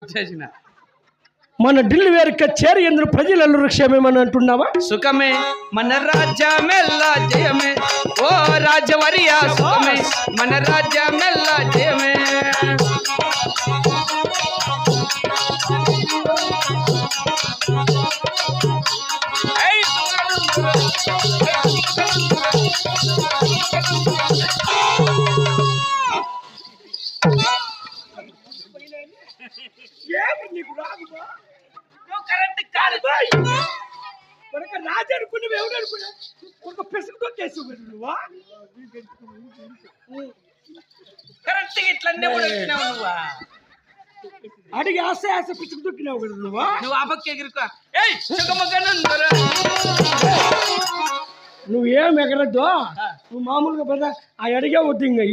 చేసిన మన ఢిల్లీ వేరు కచేరి ఎందుకు ప్రజలందరూ క్షేమేమని అంటున్నావా? సుఖమే మన రాజ్యమెల్లా జయమే, ఓ రాజవర్యా సుఖమే మన రాజ్యమెల్లా జయమే. రాజు అనుకున్నావు ఎవరు అనుకున్నా ఒక పెసుకుతో కేసు నువ్వా కరెక్ట్ ఇట్లనే నువ్వా అడిగి ఆశ ఆశ పిచ్చుకు దొక్కినావు కదా నువ్వా? నువ్వు ఆ పక్క ఎగురుకో. నువ్వేం ఎగరద్దు, నువ్వు మామూలుగా పెద్ద ఆ అడిగే వద్దు ఇంకా